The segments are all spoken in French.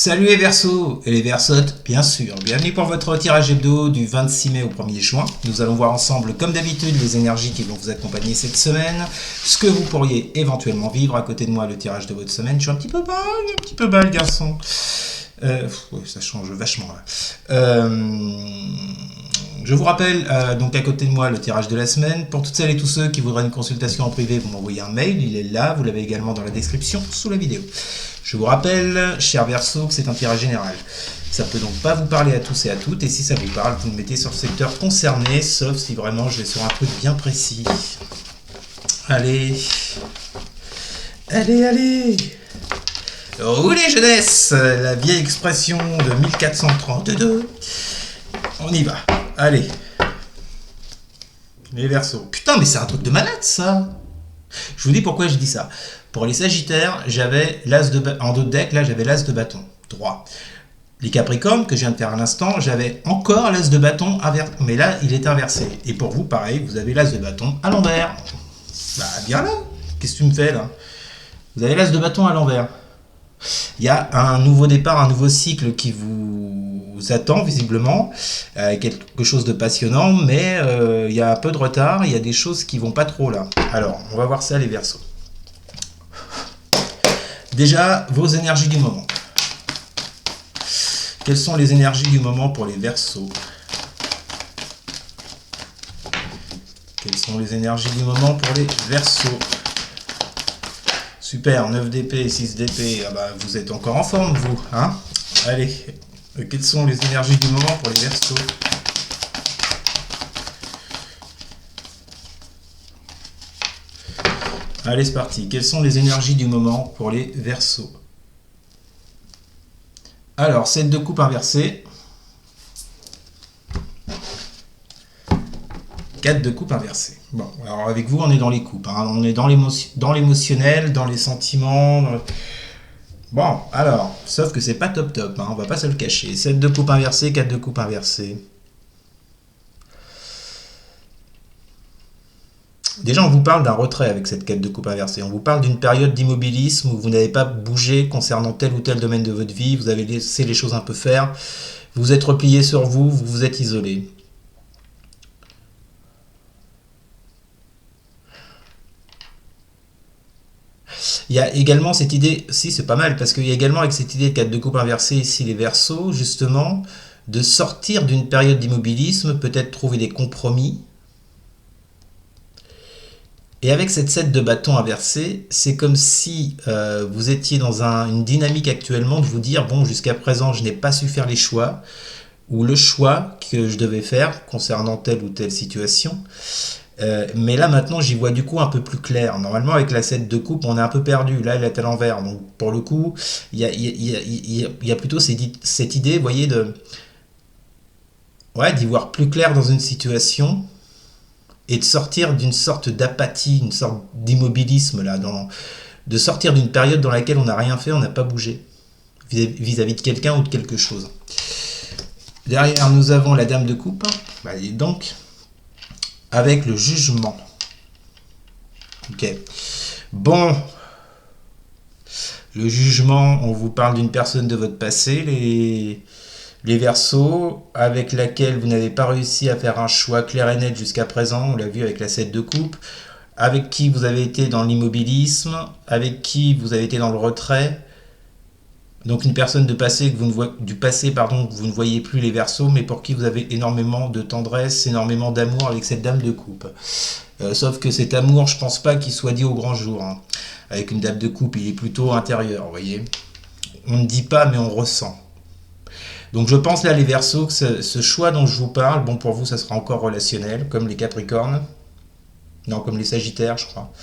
Salut les Verseaux et les Verseautes, bien sûr. Bienvenue pour votre tirage hebdo du 26 mai au 1er juin. Nous allons voir ensemble, comme d'habitude, les énergies qui vont vous accompagner cette semaine, ce que vous pourriez éventuellement vivre. À côté de moi, le tirage de votre semaine. Je suis un petit peu bas, garçon. Oui, ça change vachement là. Je vous rappelle, donc à côté de moi, le tirage de la semaine. Pour toutes celles et tous ceux qui voudraient une consultation en privé, vous m'envoyez un mail, il est là, vous l'avez également dans la description sous la vidéo. Je vous rappelle, cher Verseau, que c'est un tirage général. Ça peut donc pas vous parler à tous et à toutes, et si ça vous parle, vous le mettez sur le secteur concerné, sauf si vraiment je vais sur un truc bien précis. Allez. Allez. Roulez jeunesse, la vieille expression de 1432. On y va. Allez. Les Verseaux. Putain, mais c'est un truc de malade, ça. Je vous dis pourquoi je dis ça. Pour les Sagittaires, j'avais l'as de en dos de deck, là j'avais l'as de bâton, droit. Les Capricornes, que je viens de faire à l'instant, j'avais encore l'as de bâton inversé, mais là il est inversé. Et pour vous, pareil, vous avez l'as de bâton à l'envers. Bah, bien là. Qu'est-ce que tu me fais là? Vous avez l'as de bâton à l'envers. Il y a un nouveau départ, un nouveau cycle qui vous attend visiblement, quelque chose de passionnant, mais il y a un peu de retard, il y a des choses qui vont pas trop là. Alors, on va voir ça les Verseaux. Déjà, vos énergies du moment. Quelles sont les énergies du moment pour les Verseaux? Quelles sont les énergies du moment pour les Verseaux? Super, 9 d'épée, 6 d'épée, ah bah, vous êtes encore en forme vous, hein? Allez, quelles sont les énergies du moment pour les Verseaux? Allez, c'est parti. Quelles sont les énergies du moment pour les Verseaux? Alors, 7 de coupe inversée. 4 de coupe inversée. Bon, alors avec vous, on est dans les coupes. Hein. On est dans l'émotionnel, dans les sentiments. Bon, alors, sauf que c'est pas top, hein, on va pas se le cacher. 7 de coupe inversée, 4 de coupe inversée. Déjà, on vous parle d'un retrait avec cette 4 de coupe inversée. On vous parle d'une période d'immobilisme où vous n'avez pas bougé concernant tel ou tel domaine de votre vie. Vous avez laissé les choses un peu faire. Vous vous êtes replié sur vous, vous vous êtes isolé. Il y a également cette idée, si c'est pas mal, parce qu'il y a également avec cette idée de 4 de coupe inversée ici les Verseaux, justement, de sortir d'une période d'immobilisme, peut-être trouver des compromis. Et avec cette 7 de bâton inversé, c'est comme si vous étiez dans une dynamique actuellement de vous dire, bon, jusqu'à présent, je n'ai pas su faire les choix, ou le choix que je devais faire concernant telle ou telle situation. Mais là, maintenant, j'y vois du coup un peu plus clair. Normalement, avec la 7 de coupe, on est un peu perdu. Là, elle est à l'envers. Donc, pour le coup, il y a plutôt cette idée, vous voyez, d'y voir plus clair dans une situation et de sortir d'une sorte d'apathie, une sorte d'immobilisme, là, de sortir d'une période dans laquelle on n'a rien fait, on n'a pas bougé vis-à-vis de quelqu'un ou de quelque chose. Derrière, nous avons la dame de coupe. Allez, donc, avec le jugement. Ok. Bon. Le jugement, on vous parle d'une personne de votre passé, les Verseaux, avec laquelle vous n'avez pas réussi à faire un choix clair et net jusqu'à présent, on l'a vu avec la 7 de coupe, avec qui vous avez été dans l'immobilisme, avec qui vous avez été dans le retrait. Donc une personne du passé que vous ne voyez plus les Verseaux, mais pour qui vous avez énormément de tendresse, énormément d'amour avec cette dame de coupe. Sauf que cet amour, je pense pas qu'il soit dit au grand jour. Hein. Avec une dame de coupe, il est plutôt intérieur, vous voyez. On ne dit pas, mais on ressent. Donc je pense là, les Verseaux, que ce choix dont je vous parle, bon pour vous, ça sera encore relationnel, comme les Capricornes. Non, comme les Sagittaires, je crois.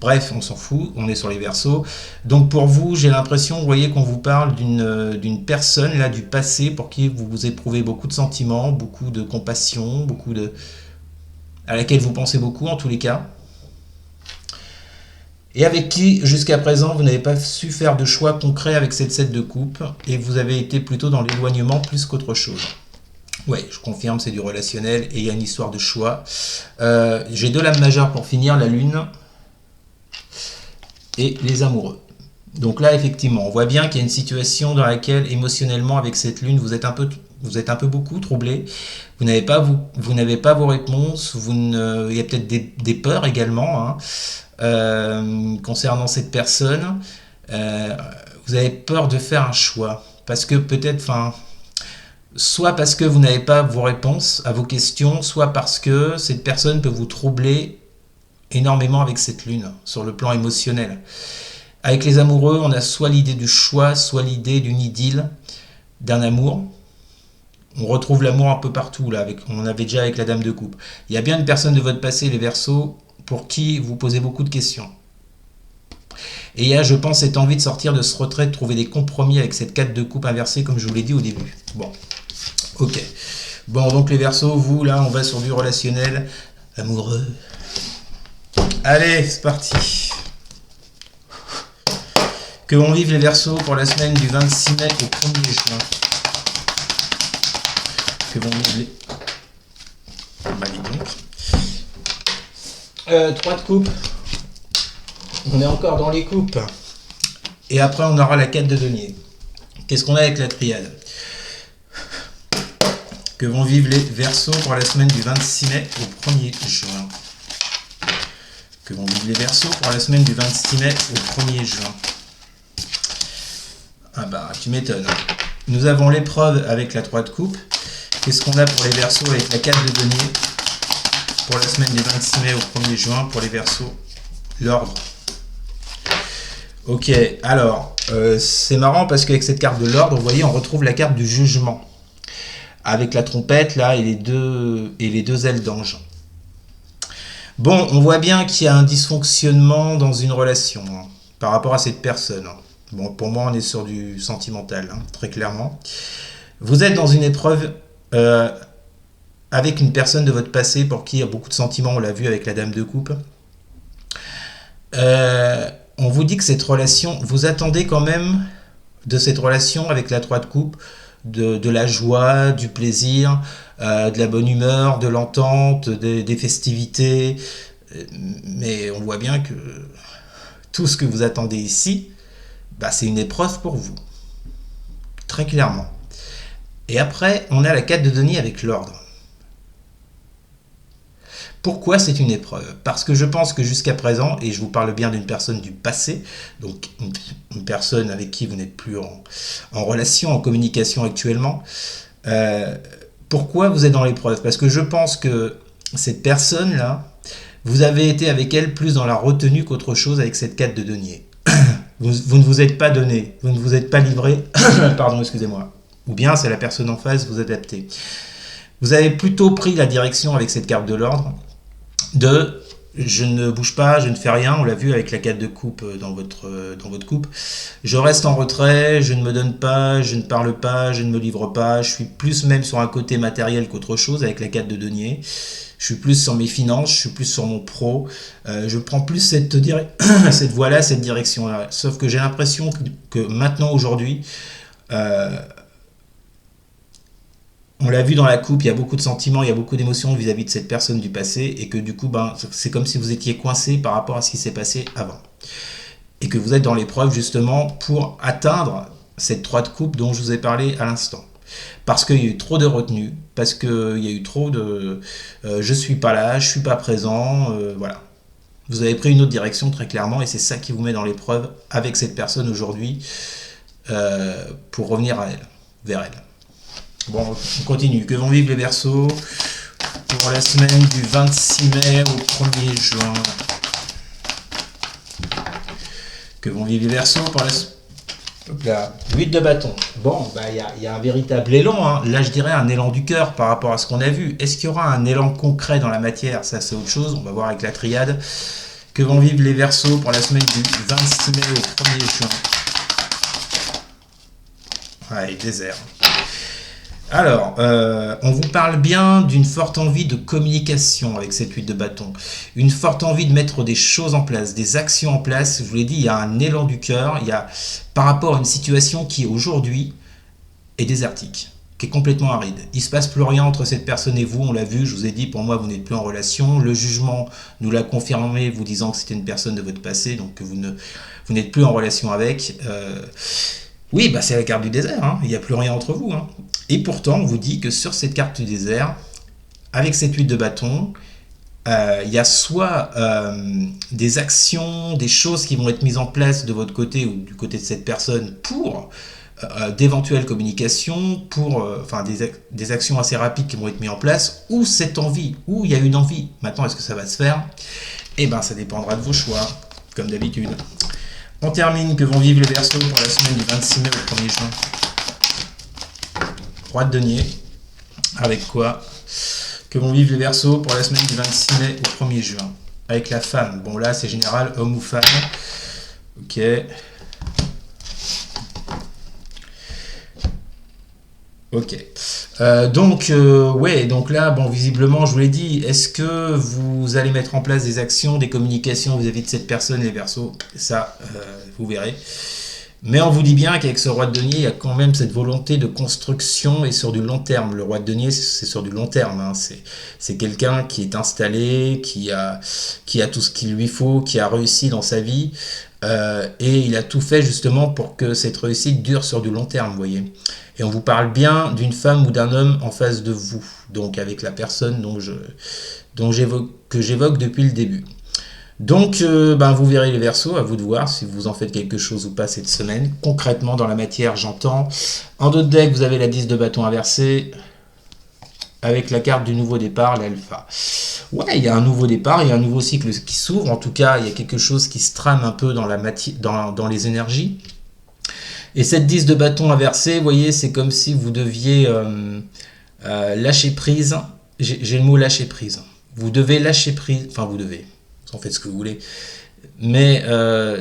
Bref, on s'en fout, on est sur les Verseaux. Donc pour vous, j'ai l'impression, vous voyez, qu'on vous parle d'une personne là du passé pour qui vous éprouvez beaucoup de sentiments, beaucoup de compassion, à laquelle vous pensez beaucoup en tous les cas. Et avec qui, jusqu'à présent, vous n'avez pas su faire de choix concrets avec cette 7 de coupe, et vous avez été plutôt dans l'éloignement plus qu'autre chose. Oui, je confirme, c'est du relationnel, et il y a une histoire de choix. J'ai deux lames majeures pour finir, la lune et les amoureux. Donc là, effectivement, on voit bien qu'il y a une situation dans laquelle, émotionnellement, avec cette lune, vous êtes un peu beaucoup troublé. Vous n'avez pas vos réponses. Il y a peut-être des peurs également, hein, concernant cette personne. Euh, vous avez peur de faire un choix. Parce que peut-être, enfin, soit parce que vous n'avez pas vos réponses à vos questions, soit parce que cette personne peut vous troubler énormément avec cette lune, sur le plan émotionnel. Avec les amoureux, on a soit l'idée du choix, soit l'idée d'une idylle, d'un amour. On retrouve l'amour un peu partout, là, on avait déjà avec la Dame de Coupe. Il y a bien une personne de votre passé, les Verseaux, pour qui vous posez beaucoup de questions. Et il y a, je pense, cette envie de sortir de ce retrait, de trouver des compromis avec cette 4 de coupe inversée, comme je vous l'ai dit au début. Bon, ok. Bon, donc les Verseaux, vous, là, on va sur du relationnel amoureux. Allez, c'est parti. Que vont vivre les Verseaux pour la semaine du 26 mai au 1er juin. Que vont vivre les... Bah dis donc. 3 de coupe. On est encore dans les coupes. Et après, on aura la 4 de denier. Qu'est-ce qu'on a avec la triade? Que vont vivre les Verseaux pour la semaine du 26 mai au 1er juin. Que vont vivre les Verseaux pour la semaine du 26 mai au 1er juin. Ah bah, tu m'étonnes. Nous avons l'épreuve avec la 3 de coupe. Qu'est-ce qu'on a pour les Verseaux avec la 4 de denier pour la semaine du 26 mai au 1er juin pour les Verseaux? L'ordre. Ok, alors, c'est marrant parce qu'avec cette carte de l'ordre, vous voyez, on retrouve la carte du jugement. Avec la trompette, là, et les deux ailes d'ange. Bon, on voit bien qu'il y a un dysfonctionnement dans une relation, hein, par rapport à cette personne. Bon, pour moi, on est sur du sentimental, hein, très clairement. Vous êtes dans une épreuve avec une personne de votre passé pour qui il y a beaucoup de sentiments, on l'a vu avec la Dame de Coupe. On vous dit que cette relation, vous attendez quand même de cette relation avec la 3 de coupe, de la joie, du plaisir, de la bonne humeur, de l'entente, des festivités. Mais on voit bien que tout ce que vous attendez ici, bah, c'est une épreuve pour vous. Très clairement. Et après, on a la 4 de denier avec l'ordre. Pourquoi c'est une épreuve? Parce que je pense que jusqu'à présent, et je vous parle bien d'une personne du passé, donc une personne avec qui vous n'êtes plus en relation, en communication actuellement, pourquoi vous êtes dans l'épreuve? Parce que je pense que cette personne-là, vous avez été avec elle plus dans la retenue qu'autre chose avec cette 4 de denier. Vous ne vous êtes pas donné, vous ne vous êtes pas livré, pardon, excusez-moi. Ou bien c'est la personne en face, vous adaptez. Vous avez plutôt pris la direction avec cette carte de l'ordre de je ne bouge pas, je ne fais rien, on l'a vu avec la 4 de coupe dans votre coupe. Je reste en retrait, je ne me donne pas, je ne parle pas, je ne me livre pas, je suis plus même sur un côté matériel qu'autre chose avec la 4 de denier. Je suis plus sur mes finances, je suis plus sur mon pro, je prends plus cette voie-là, cette direction-là. Sauf que j'ai l'impression que maintenant, aujourd'hui, on l'a vu dans la coupe, il y a beaucoup de sentiments, il y a beaucoup d'émotions vis-à-vis de cette personne du passé, et que du coup, ben, c'est comme si vous étiez coincé par rapport à ce qui s'est passé avant. Et que vous êtes dans l'épreuve justement pour atteindre cette 3 de coupe dont je vous ai parlé à l'instant. Parce qu'il y a eu trop de retenue, parce qu'il y a eu trop de je suis pas là, je suis pas présent, voilà. Vous avez pris une autre direction très clairement, et c'est ça qui vous met dans l'épreuve avec cette personne aujourd'hui, pour revenir à elle, vers elle. Bon, on continue. Que vont vivre les Verseaux pour la semaine du 26 mai au 1er juin? Que vont vivre les Verseaux pour la semaine... Hop là, 8 de bâton. Bon, bah, y a un véritable élan, hein. Là, je dirais un élan du cœur par rapport à ce qu'on a vu. Est-ce qu'il y aura un élan concret dans la matière? Ça, c'est autre chose. On va voir avec la triade. Que vont vivre les Verseaux pour la semaine du 26 mai au 1er juin? Ouais, désert. Alors, on vous parle bien d'une forte envie de communication avec cette 8 de bâton. Une forte envie de mettre des choses en place, des actions en place. Je vous l'ai dit, il y a un élan du cœur. Il y a, par rapport à une situation qui aujourd'hui est désertique. qui est complètement aride. Il se passe plus rien entre cette personne et vous, on l'a vu, je vous ai dit, pour moi vous n'êtes plus en relation. Le jugement nous l'a confirmé, vous disant que c'était une personne de votre passé, donc que vous n'êtes plus en relation avec. Oui, bah c'est la carte du désert, hein. Il n'y a plus rien entre vous, hein. Et pourtant, on vous dit que sur cette carte du désert, avec cette 8 de bâton, il y a soit des actions, des choses qui vont être mises en place de votre côté ou du côté de cette personne pour d'éventuelles communications, pour des actions assez rapides qui vont être mises en place, ou cette envie, ou il y a une envie. Maintenant, est-ce que ça va se faire? Eh bien, ça dépendra de vos choix, comme d'habitude. On termine que vont vivre les Verseaux pour la semaine du 26 mai au 1er juin. Roi de denier. Avec quoi? Que vont vivre les Verseaux pour la semaine du 26 mai au 1er juin. Avec la femme. Bon, là, c'est général, homme ou femme. Ok. Ok. Donc là, bon, visiblement, je vous l'ai dit, est-ce que vous allez mettre en place des actions, des communications vis-à-vis de cette personne, les Verseaux? Ça, vous verrez. Mais on vous dit bien qu'avec ce roi de denier, il y a quand même cette volonté de construction et sur du long terme. Le roi de denier, c'est sur du long terme, hein. C'est quelqu'un qui est installé, qui a tout ce qu'il lui faut, qui a réussi dans sa vie. Et il a tout fait justement pour que cette réussite dure sur du long terme, vous voyez. Et on vous parle bien d'une femme ou d'un homme en face de vous, donc avec la personne que j'évoque depuis le début. Donc, vous verrez les Verseaux, à vous de voir si vous en faites quelque chose ou pas cette semaine. Concrètement, dans la matière, j'entends. En dos de deck, vous avez la 10 de bâton inversé, avec la carte du nouveau départ, l'alpha. Ouais, il y a un nouveau départ, il y a un nouveau cycle qui s'ouvre. En tout cas, il y a quelque chose qui se trame un peu dans dans les énergies. Et cette 10 de bâton inversé, vous voyez, c'est comme si vous deviez lâcher prise. J'ai le mot lâcher prise. Vous devez lâcher prise, enfin vous devez, vous en faites ce que vous voulez. Mais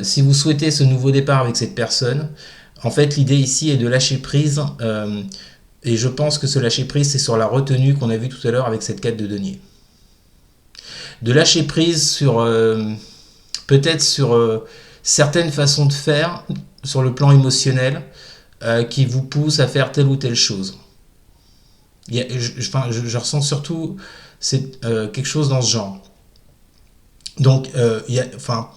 si vous souhaitez ce nouveau départ avec cette personne, en fait l'idée ici est de lâcher prise. Et je pense que ce lâcher prise, c'est sur la retenue qu'on a vu tout à l'heure avec cette 4 de denier. De lâcher prise sur peut-être sur certaines façons de faire, sur le plan émotionnel, qui vous poussent à faire telle ou telle chose. Je ressens surtout quelque chose dans ce genre. Donc,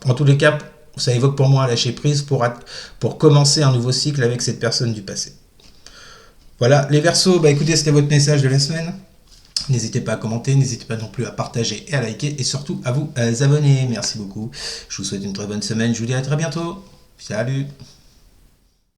en tous les cas, ça évoque pour moi un lâcher prise pour commencer un nouveau cycle avec cette personne du passé. Voilà, les Verseaux, écoutez, c'était votre message de la semaine. N'hésitez pas à commenter, n'hésitez pas non plus à partager et à liker, et surtout à vous abonner. Merci beaucoup. Je vous souhaite une très bonne semaine. Je vous dis à très bientôt. Salut!